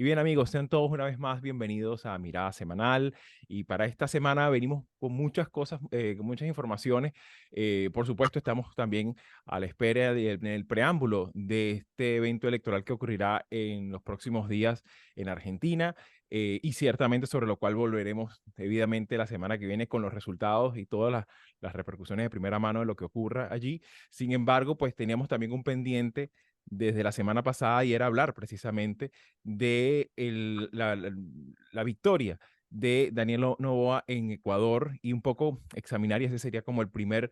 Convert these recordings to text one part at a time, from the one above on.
Y bien amigos, sean todos una vez más bienvenidos a Mirada Semanal. Y para esta semana venimos con muchas cosas, con muchas informaciones. Por supuesto, estamos también a la espera del preámbulo de este evento electoral que ocurrirá en los próximos días en Argentina. Y ciertamente sobre lo cual volveremos debidamente la semana que viene con los resultados y todas las repercusiones de primera mano de lo que ocurra allí. Sin embargo, pues teníamos también un pendiente desde la semana pasada y era hablar precisamente de la victoria de Daniel Noboa en Ecuador y un poco examinar, y ese sería como el primer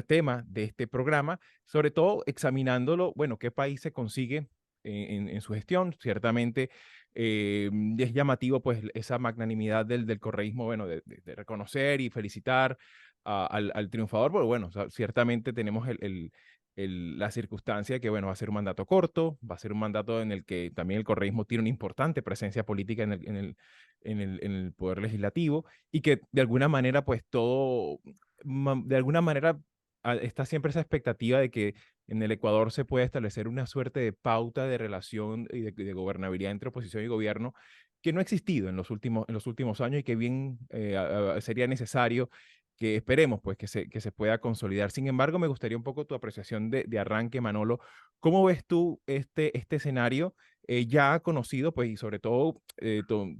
tema de este programa, sobre todo examinándolo, bueno, qué país se consigue en su gestión. Ciertamente es llamativo pues esa magnanimidad del correísmo, bueno, de reconocer y felicitar al triunfador, pero bueno, o sea, ciertamente tenemos la circunstancia de que, bueno, va a ser un mandato corto, va a ser un mandato en el que también el correísmo tiene una importante presencia política en el poder legislativo y que de alguna manera, pues todo, de alguna manera está siempre esa expectativa de que en el Ecuador se puede establecer una suerte de pauta de relación y de gobernabilidad entre oposición y gobierno que no ha existido en los últimos años y que bien sería necesario que esperemos pues que se pueda consolidar. Sin embargo, me gustaría un poco tu apreciación de arranque, Manolo. ¿Cómo ves tú este escenario ya conocido, pues, y sobre todo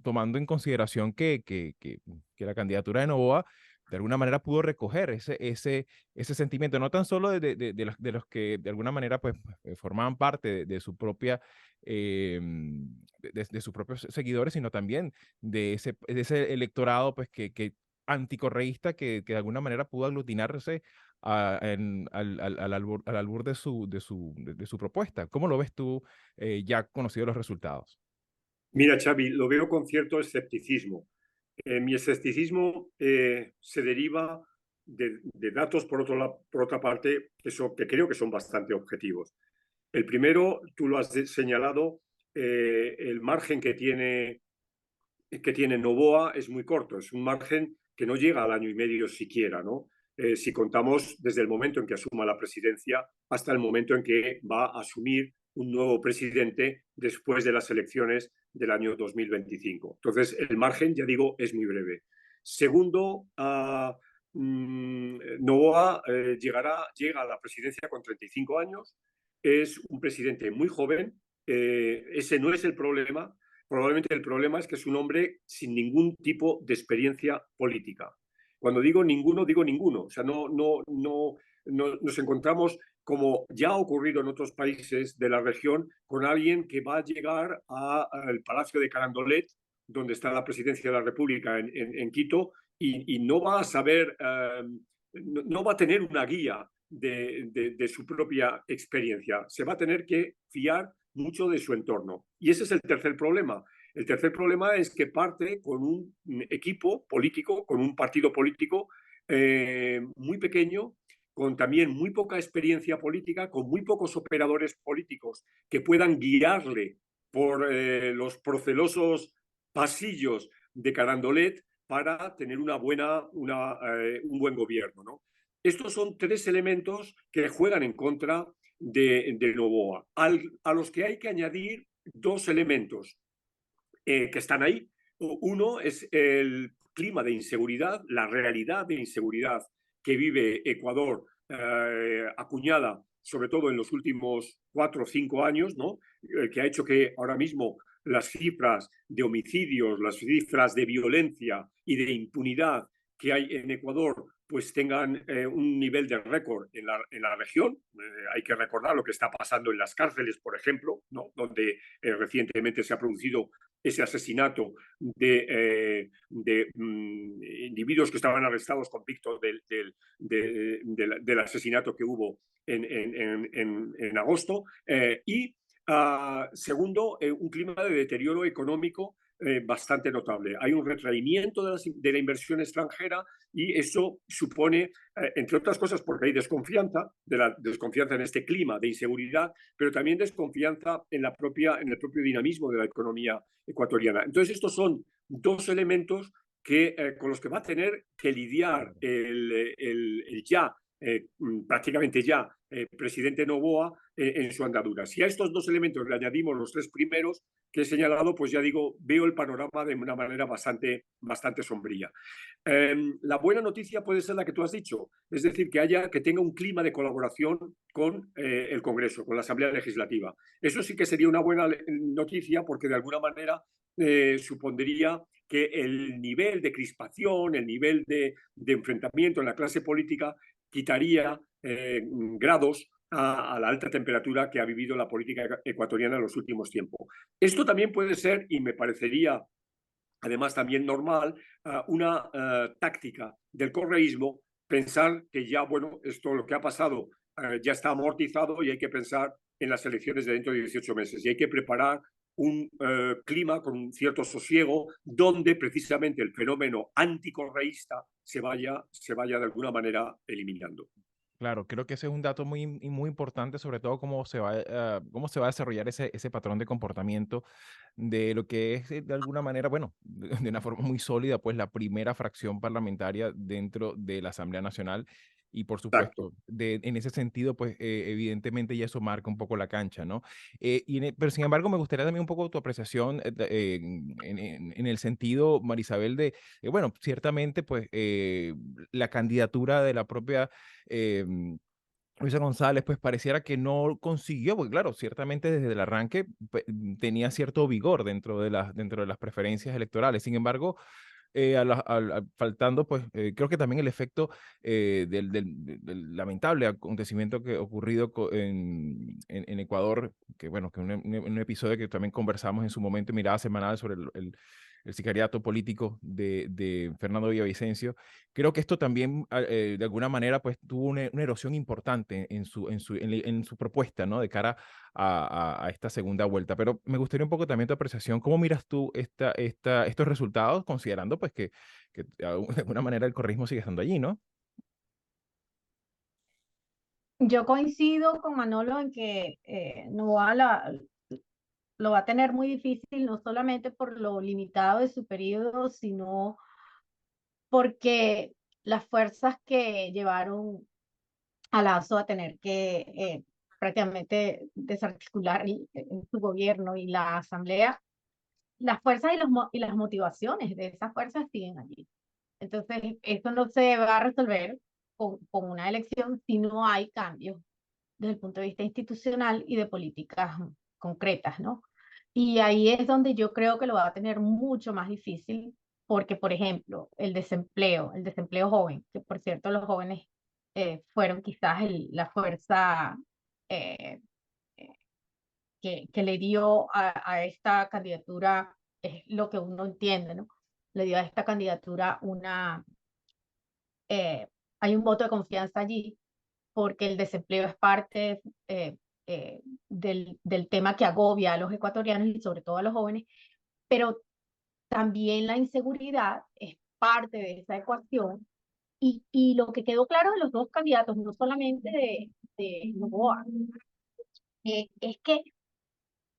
tomando en consideración que la candidatura de Noboa de alguna manera pudo recoger ese sentimiento, no tan solo de los que de alguna manera pues formaban parte de su propia, de sus propios seguidores, sino también de ese electorado pues que anticorreísta que de alguna manera pudo aglutinarse al albur de su propuesta? ¿Cómo lo ves tú ya conocido los resultados? Mira, Xavi, lo veo con cierto escepticismo. Mi escepticismo se deriva de datos, por otra parte, que creo que son bastante objetivos. El primero, tú lo has señalado, el margen que tiene Noboa es muy corto, es un margen que no llega al año y medio siquiera, ¿no? Si contamos desde el momento en que asuma la presidencia hasta el momento en que va a asumir un nuevo presidente después de las elecciones del año 2025. Entonces, el margen, ya digo, es muy breve. Segundo, Noboa llega a la presidencia con 35 años, es un presidente muy joven, ese no es el problema. Probablemente el problema es que es un hombre sin ningún tipo de experiencia política. Cuando digo ninguno, digo ninguno. O sea, no nos encontramos, como ya ha ocurrido en otros países de la región, con alguien que va a llegar al Palacio de Carandolet, donde está la presidencia de la República en Quito, y no va a saber, no va a tener una guía de su propia experiencia. Se va a tener que fiar mucho de su entorno. Y ese es el tercer problema. El tercer problema es que parte con un equipo político, con un partido político muy pequeño, con también muy poca experiencia política, con muy pocos operadores políticos que puedan guiarle por los procelosos pasillos de Carandolet para tener un buen gobierno, ¿no? Estos son tres elementos que juegan en contra de Noboa, a los que hay que añadir dos elementos que están ahí. Uno es el clima de inseguridad, la realidad de inseguridad que vive Ecuador, acuñada sobre todo en los últimos 4 o 5 años, ¿no? Que ha hecho que ahora mismo las cifras de homicidios, las cifras de violencia y de impunidad que hay en Ecuador pues tengan un nivel de récord en la región. Hay que recordar lo que está pasando en las cárceles, por ejemplo, ¿no? Donde recientemente se ha producido ese asesinato de individuos que estaban arrestados convictos del asesinato que hubo en agosto. Segundo, un clima de deterioro económico bastante notable. Hay un retraimiento de la inversión extranjera y eso supone, entre otras cosas, porque hay desconfianza en este clima de inseguridad, pero también desconfianza en el propio dinamismo de la economía ecuatoriana. Entonces, estos son dos elementos con los que va a tener que lidiar el ya prácticamente ya presidente Noboa en su andadura. Si a estos dos elementos le añadimos los tres primeros que he señalado, pues ya digo, veo el panorama de una manera bastante sombría. La buena noticia puede ser la que tú has dicho, es decir, que tenga un clima de colaboración con el Congreso, con la Asamblea Legislativa. Eso sí que sería una buena noticia porque de alguna manera supondría que el nivel de crispación, el nivel de enfrentamiento en la clase política quitaría grados a la alta temperatura que ha vivido la política ecuatoriana en los últimos tiempos. Esto también puede ser, y me parecería además también normal, una táctica del correísmo, pensar que ya, bueno, esto lo que ha pasado ya está amortizado y hay que pensar en las elecciones de dentro de 18 meses y hay que preparar un clima con un cierto sosiego donde precisamente el fenómeno anticorreísta se vaya de alguna manera eliminando. Claro, creo que ese es un dato muy importante, sobre todo cómo se va a desarrollar ese patrón de comportamiento de lo que es, de alguna manera, bueno, de una forma muy sólida, pues la primera fracción parlamentaria dentro de la Asamblea Nacional. Y por Exacto. supuesto, en ese sentido, pues evidentemente ya eso marca un poco la cancha, ¿no? Pero sin embargo, me gustaría también un poco tu apreciación en el sentido, Marisabel, bueno, ciertamente, pues la candidatura de la propia Luisa González, pues pareciera que no consiguió, porque claro, ciertamente desde el arranque tenía cierto vigor dentro de las preferencias electorales. Sin embargo, faltando, pues creo que también el efecto del lamentable acontecimiento que ha ocurrido en Ecuador, que bueno, que un episodio que también conversamos en su momento en Mirada Semanal sobre el sicariato político de Fernando Villavicencio. Creo que esto también, de alguna manera, pues tuvo una erosión importante en su propuesta, ¿no? De cara a esta segunda vuelta. Pero me gustaría un poco también tu apreciación. ¿Cómo miras tú estos resultados, considerando pues que de alguna manera el correísmo sigue estando allí, ¿no? Yo coincido con Manolo en que lo va a tener muy difícil, no solamente por lo limitado de su periodo, sino porque las fuerzas que llevaron a Lazo a tener que prácticamente desarticular su gobierno y la asamblea, las fuerzas y las motivaciones de esas fuerzas siguen allí. Entonces, esto no se va a resolver con una elección si no hay cambios desde el punto de vista institucional y de políticas concretas, ¿no? Y ahí es donde yo creo que lo va a tener mucho más difícil, porque, por ejemplo, el desempleo joven, que por cierto los jóvenes fueron quizás la fuerza eh, que le dio a esta candidatura, es lo que uno entiende, ¿no? Le dio a esta candidatura eh, hay un voto de confianza allí, porque el desempleo es parte del tema que agobia a los ecuatorianos y sobre todo a los jóvenes, pero también la inseguridad es parte de esa ecuación. Y lo que quedó claro de los dos candidatos, no solamente de Noboa, es que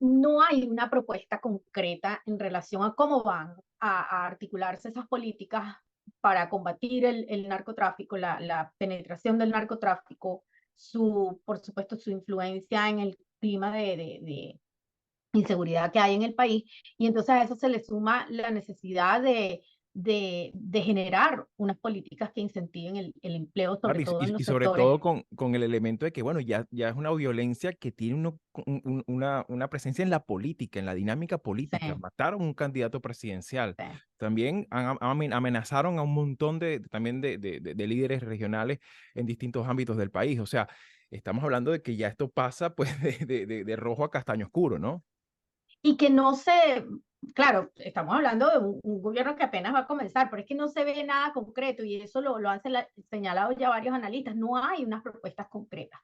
no hay una propuesta concreta en relación a cómo van a articularse esas políticas para combatir el narcotráfico, la penetración del narcotráfico, por supuesto, su influencia en el clima de inseguridad que hay en el país. Y entonces a eso se le suma la necesidad de generar unas políticas que incentiven el empleo, Claro, sobre todo en y los sobre sectores. todo con el elemento de que, bueno, ya es una violencia que tiene una presencia en la política, en la dinámica Sí, política. Mataron un candidato presidencial. sí. También amenazaron a un montón también de líderes regionales en distintos ámbitos del país. O sea, estamos hablando de que ya esto pasa pues de rojo a castaño oscuro, ¿no? Y que no se, claro, estamos hablando de un gobierno que apenas va a comenzar, pero es que no se ve nada concreto y eso lo han señalado ya varios analistas, no hay unas propuestas concretas.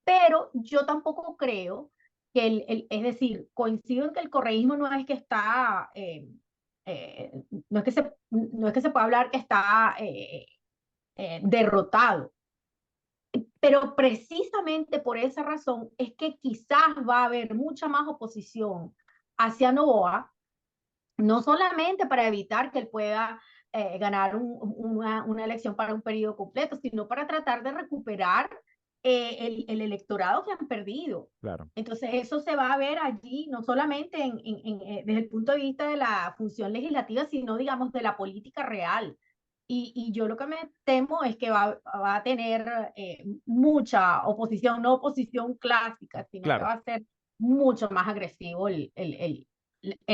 Pero yo tampoco creo que, es decir, coincido en que el correísmo no es que está, no es que se pueda hablar que está derrotado, pero precisamente por esa razón es que quizás va a haber mucha más oposición hacia Noboa, no solamente para evitar que él pueda ganar una elección para un periodo completo, sino para tratar de recuperar el electorado que han perdido. Claro, Entonces, eso se va a ver allí, no solamente desde el punto de vista de la función legislativa, sino, digamos, de la política real. Y yo lo que me temo es que va a tener mucha oposición, no oposición clásica, sino que claro. va a ser mucho más agresivo el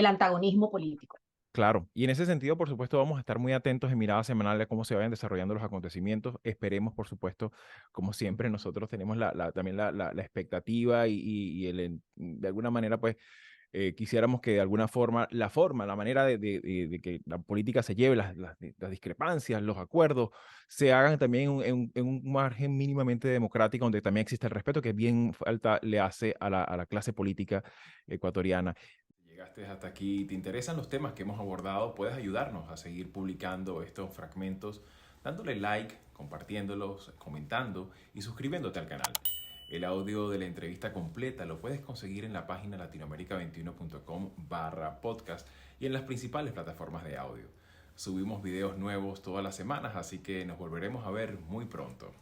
antagonismo político. Claro, y en ese sentido, por supuesto, vamos a estar muy atentos en Mirada Semanal de cómo se vayan desarrollando los acontecimientos. Esperemos, por supuesto, como siempre, nosotros tenemos también la expectativa de alguna manera, pues, quisiéramos que de alguna forma, la manera de que la política se lleve, las discrepancias, los acuerdos, se hagan también en un margen mínimamente democrático, donde también existe el respeto que bien falta le hace a la clase política ecuatoriana. Llegaste hasta aquí y te interesan los temas que hemos abordado, puedes ayudarnos a seguir publicando estos fragmentos, dándole like, compartiéndolos, comentando y suscribiéndote al canal. El audio de la entrevista completa lo puedes conseguir en la página latinoamerica21.com/podcast y en las principales plataformas de audio. Subimos videos nuevos todas las semanas, así que nos volveremos a ver muy pronto.